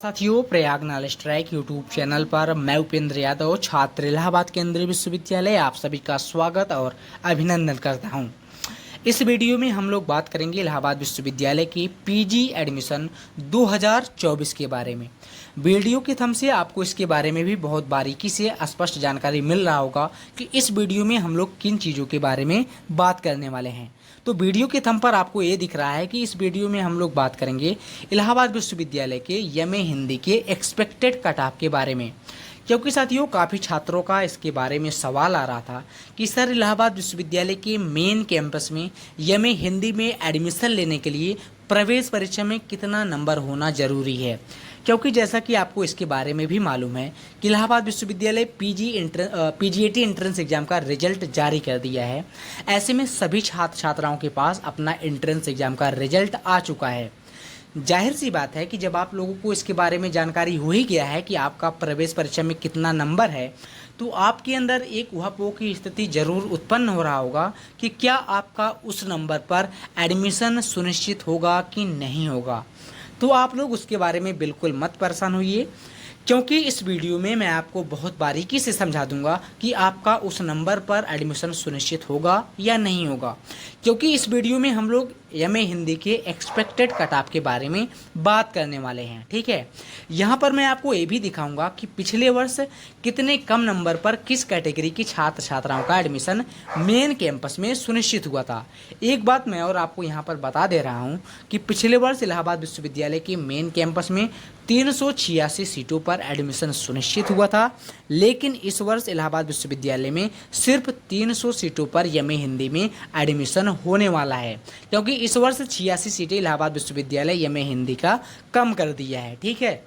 साथियों, Prayag knowledge track YouTube channel पर मैं उपेंद्र यादव छात्र इलाहाबाद केंद्रीय विश्वविद्यालय आप सभी का स्वागत और अभिनंदन करता हूं। इस वीडियो में हम लोग बात करेंगे इलाहाबाद विश्वविद्यालय की पीजी एडमिशन 2024 के बारे में। वीडियो के थंब से आपको इसके बारे में भी बहुत बारीकी से स्पष्ट जानकारी मिल रहा होगा कि इस वीडियो में हम लोग किन चीज़ों के बारे में बात करने वाले हैं। तो वीडियो के थंब पर आपको ये दिख रहा है कि इस वीडियो में हम लोग बात करेंगे इलाहाबाद विश्वविद्यालय के एमए हिंदी के एक्सपेक्टेड कट ऑफ के बारे में। क्योंकि साथियों, काफ़ी छात्रों का इसके बारे में सवाल आ रहा था कि सर, इलाहाबाद विश्वविद्यालय के मेन कैंपस में एमए हिंदी में एडमिशन लेने के लिए प्रवेश परीक्षा में कितना नंबर होना ज़रूरी है। क्योंकि जैसा कि आपको इसके बारे में भी मालूम है कि इलाहाबाद विश्वविद्यालय पीजीएटी एंट्रेंस एग्जाम का रिजल्ट जारी कर दिया है। ऐसे में सभी छात्र छात्राओं के पास अपना एंट्रेंस एग्जाम का रिजल्ट आ चुका है। जाहिर सी बात है कि जब आप लोगों को इसके बारे में जानकारी हो ही गया है कि आपका प्रवेश परीक्षा में कितना नंबर है, तो आपके अंदर एक उहापोह की स्थिति जरूर उत्पन्न हो रहा होगा कि क्या आपका उस नंबर पर एडमिशन सुनिश्चित होगा कि नहीं होगा। तो आप लोग उसके बारे में बिल्कुल मत परेशान होइए, क्योंकि इस वीडियो में मैं आपको बहुत बारीकी से समझा दूंगा कि आपका उस नंबर पर एडमिशन सुनिश्चित होगा या नहीं होगा। क्योंकि इस वीडियो में हम लोग एमए हिंदी के एक्सपेक्टेड कट ऑफ के बारे में बात करने वाले हैं। ठीक है, यहाँ पर मैं आपको ये भी दिखाऊंगा कि पिछले वर्ष कितने कम नंबर पर किस कैटेगरी की छात्र छात्राओं का एडमिशन मेन कैंपस में सुनिश्चित हुआ था। एक बात मैं और आपको यहाँ पर बता दे रहा हूँ कि पिछले वर्ष इलाहाबाद विश्वविद्यालय के मेन कैंपस में 386 सीटों पर एडमिशन सुनिश्चित हुआ था, लेकिन इस वर्ष इलाहाबाद विश्वविद्यालय में सिर्फ 300 सीटों पर एमए हिंदी में एडमिशन होने वाला है। क्योंकि इस वर्ष 86 सीटें इलाहाबाद विश्वविद्यालय एमए हिंदी का कम कर दिया है। ठीक है,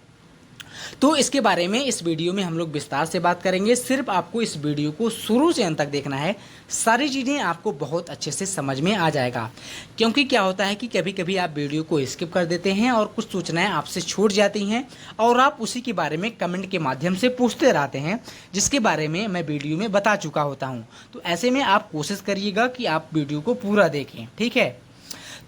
तो इसके बारे में इस वीडियो में हम लोग विस्तार से बात करेंगे। सिर्फ आपको इस वीडियो को शुरू से अंत तक देखना है, सारी चीज़ें आपको बहुत अच्छे से समझ में आ जाएगा। क्योंकि क्या होता है कि कभी कभी आप वीडियो को स्किप कर देते हैं और कुछ सूचनाएं आपसे छूट जाती हैं और आप उसी के बारे में कमेंट के माध्यम से पूछते रहते हैं, जिसके बारे में मैं वीडियो में बता चुका होता हूँ। तो ऐसे में आप कोशिश करिएगा कि आप वीडियो को पूरा देखें। ठीक है,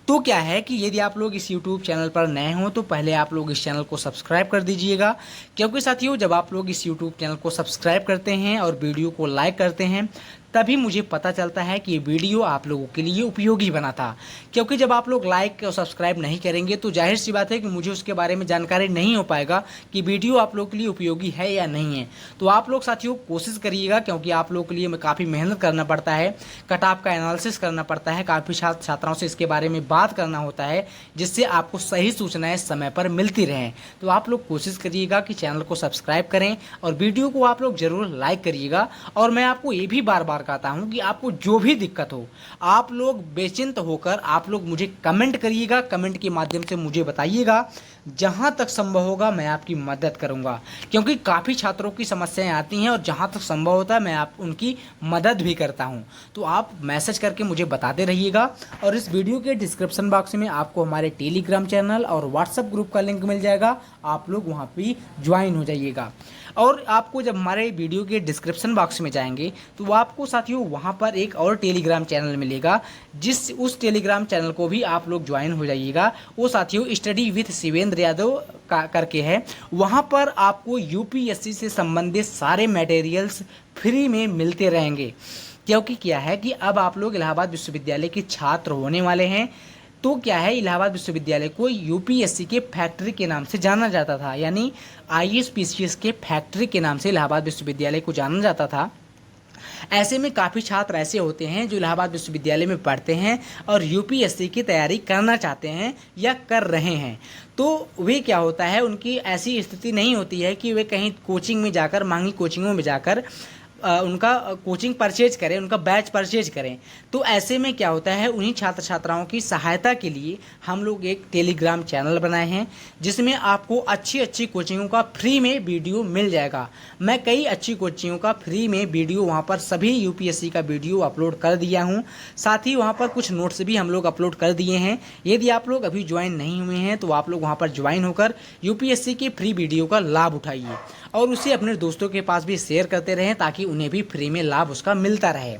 तो क्या है कि यदि आप लोग इस YouTube चैनल पर नए हों तो पहले आप लोग इस चैनल को सब्सक्राइब कर दीजिएगा। क्योंकि साथियों, जब आप लोग इस YouTube चैनल को सब्सक्राइब करते हैं और वीडियो को लाइक करते हैं, तभी मुझे पता चलता है कि ये वीडियो आप लोगों के लिए उपयोगी बना था। क्योंकि जब आप लोग लाइक और सब्सक्राइब नहीं करेंगे तो जाहिर सी बात है कि मुझे उसके बारे में जानकारी नहीं हो पाएगा कि वीडियो आप लोगों के लिए उपयोगी है या नहीं है। तो आप लोग साथियों कोशिश करिएगा, क्योंकि आप लोगों के लिए काफ़ी मेहनत करना पड़ता है, कट ऑफ का एनालिसिस करना पड़ता है, काफ़ी छात्र छात्राओं से इसके बारे में बात करना होता है, जिससे आपको सही सूचनाएँ समय पर मिलती रहें। तो आप लोग कोशिश करिएगा कि चैनल को सब्सक्राइब करें और वीडियो को आप लोग ज़रूर लाइक करिएगा। और मैं आपको ये भी बार बार कहता हूं कि आपको जो भी दिक्कत हो, आप लोग बेचिंत होकर आप लोग मुझे कमेंट करिएगा। कमेंट के माध्यम से मुझे बताइएगा, जहां तक संभव होगा मैं आपकी मदद करूंगा। क्योंकि काफ़ी छात्रों की समस्याएं आती हैं और जहां तक संभव होता है मैं आप उनकी मदद भी करता हूं। तो आप मैसेज करके मुझे बताते रहिएगा। और इस वीडियो के डिस्क्रिप्शन बॉक्स में आपको हमारे टेलीग्राम चैनल और व्हाट्सएप ग्रुप का लिंक मिल जाएगा, आप लोग वहां पे ज्वाइन हो जाइएगा। और आपको जब हमारे वीडियो के डिस्क्रिप्शन बॉक्स में जाएंगे तो आपको साथियों वहां पर एक और टेलीग्राम चैनल मिलेगा, उस टेलीग्राम चैनल को भी आप लोग ज्वाइन हो जाइएगा। वो साथियों स्टडी विथ शिवेंद्र यादव करके है। वहां पर आपको यूपीएससी से संबंधित सारे मटेरियल्स फ्री में मिलते रहेंगे। क्योंकि क्या है कि अब आप लोग इलाहाबाद विश्वविद्यालय के छात्र होने वाले हैं। तो क्या है, इलाहाबाद विश्वविद्यालय को यूपीएससी के फैक्ट्री के नाम से जाना जाता था, यानी आईएएस पीसीएस के फैक्ट्री के नाम से इलाहाबाद विश्वविद्यालय को जाना जाता था। ऐसे में काफ़ी छात्र ऐसे होते हैं जो इलाहाबाद विश्वविद्यालय में पढ़ते हैं और यूपीएससी की तैयारी करना चाहते हैं या कर रहे हैं। तो वे क्या होता है, उनकी ऐसी स्थिति नहीं होती है कि वे कहीं कोचिंग में जाकर, महंगी कोचिंगों में जाकर उनका कोचिंग परचेज करें, उनका बैच परचेज करें। तो ऐसे में क्या होता है, उन्हीं छात्र छात्राओं की सहायता के लिए हम लोग एक टेलीग्राम चैनल बनाए हैं, जिसमें आपको अच्छी अच्छी कोचिंगों का फ्री में वीडियो मिल जाएगा। मैं कई अच्छी कोचिंगों का फ्री में वीडियो वहां पर सभी यूपीएससी का वीडियो अपलोड कर दिया हूं। साथ ही वहां पर कुछ नोट्स भी हम लोग अपलोड कर दिए हैं। यदि आप लोग अभी ज्वाइन नहीं हुए हैं तो आप लोग वहां पर ज्वाइन होकर यूपीएससी के फ्री वीडियो का लाभ उठाइए और उसे अपने दोस्तों के पास भी शेयर करते रहें, ताकि उन्हें भी फ्री में लाभ उसका मिलता रहे।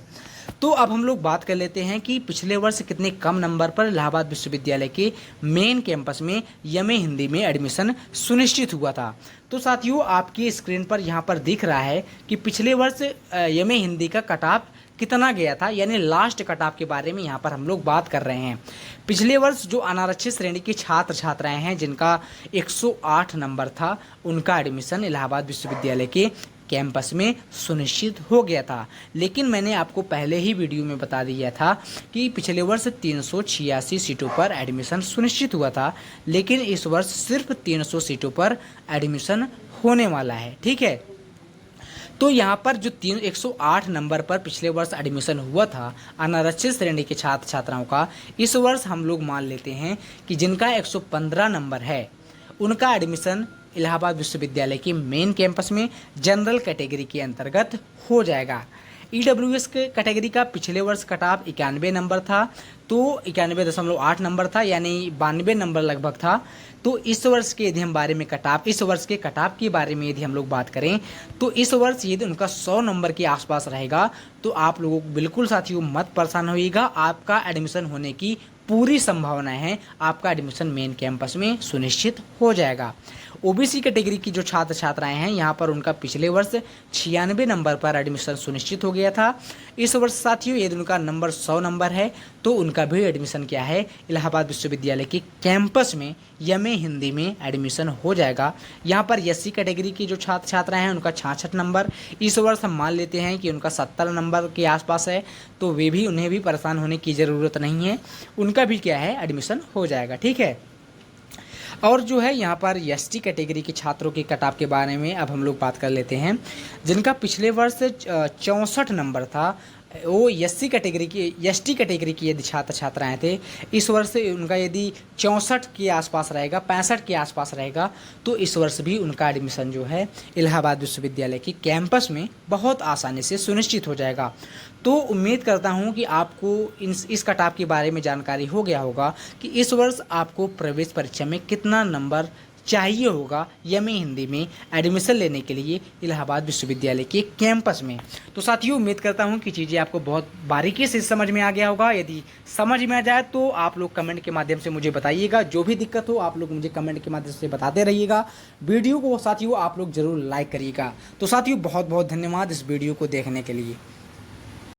तो अब हम लोग बात कर लेते हैं कि पिछले वर्ष कितने कम नंबर पर इलाहाबाद विश्वविद्यालय के मेन कैंपस में एमए हिंदी में एडमिशन सुनिश्चित हुआ था। तो साथियों आपकी स्क्रीन पर यहाँ पर दिख रहा है कि पिछले वर्ष एमए हिंदी का कट ऑफ कितना गया था, यानी लास्ट कट ऑफ के बारे में यहाँ पर हम लोग बात कर रहे हैं। पिछले वर्ष जो अनारक्षित श्रेणी के छात्र छात्राएं हैं जिनका 108 नंबर था, उनका एडमिशन इलाहाबाद विश्वविद्यालय के कैंपस में सुनिश्चित हो गया था। लेकिन मैंने आपको पहले ही वीडियो में बता दिया था कि पिछले वर्ष 386 सीटों पर एडमिशन सुनिश्चित हुआ था, लेकिन इस वर्ष सिर्फ 300 सीटों पर एडमिशन होने वाला है। ठीक है, तो यहाँ पर जो 108 नंबर पर पिछले वर्ष एडमिशन हुआ था अनारक्षित श्रेणी के छात्र छात्राओं का, इस वर्ष हम लोग मान लेते हैं कि जिनका 115 नंबर है उनका एडमिशन इलाहाबाद विश्वविद्यालय के मेन कैंपस में जनरल कैटेगरी के अंतर्गत हो जाएगा। ईडब्ल्यूएस के कैटेगरी का पिछले वर्ष कट ऑफ 91 नंबर था, तो 91.8 नंबर था, यानी 92 नंबर लगभग था। तो इस वर्ष के यदि हम बारे में इस वर्ष के कट ऑफ के बारे में यदि हम लोग बात करें तो इस वर्ष यदि उनका 100 नंबर के आसपास रहेगा तो आप लोगों को बिल्कुल साथियों मत परेशान होइएगा, आपका एडमिशन होने की पूरी संभावना है, आपका एडमिशन मेन कैंपस में सुनिश्चित हो जाएगा। ओबीसी कैटेगरी की जो छात्र छात्राएं हैं यहाँ पर उनका पिछले वर्ष 96 नंबर पर एडमिशन सुनिश्चित हो गया था। इस वर्ष साथियों यदि उनका नंबर 100 नंबर है तो उनका भी एडमिशन क्या है, इलाहाबाद विश्वविद्यालय के कैंपस में एमए हिंदी में एडमिशन हो जाएगा। यहाँ पर एससी कैटेगरी की जो छात्र छात्राएं हैं उनका 66 नंबर, इस वर्ष हम मान लेते हैं कि उनका 70 नंबर के आसपास है, तो उन्हें भी परेशान होने की ज़रूरत नहीं है, उनका भी क्या है एडमिशन हो जाएगा। ठीक है, और जो है यहाँ पर एसटी कैटेगरी के छात्रों के कट ऑफ के बारे में अब हम लोग बात कर लेते हैं। जिनका पिछले वर्ष 64 नंबर था, वो एसटी कैटेगरी की यदि छात्र छात्राएं थे, इस वर्ष उनका यदि 64 के आसपास रहेगा, 65 के आसपास रहेगा, तो इस वर्ष भी उनका एडमिशन जो है इलाहाबाद विश्वविद्यालय के कैंपस में बहुत आसानी से सुनिश्चित हो जाएगा। तो उम्मीद करता हूं कि आपको इस कट ऑफ के बारे में जानकारी हो गया होगा कि इस वर्ष आपको प्रवेश परीक्षा में कितना नंबर चाहिए होगा एमए हिंदी में एडमिशन लेने के लिए इलाहाबाद विश्वविद्यालय के कैंपस में। तो साथियों उम्मीद करता हूं कि चीज़ें आपको बहुत बारीकी से समझ में आ गया होगा। यदि समझ में आ जाए तो आप लोग कमेंट के माध्यम से मुझे बताइएगा, जो भी दिक्कत हो आप लोग मुझे कमेंट के माध्यम से बताते रहिएगा। वीडियो को साथियों आप लोग ज़रूर लाइक करिएगा। तो साथियों बहुत बहुत धन्यवाद इस वीडियो को देखने के लिए।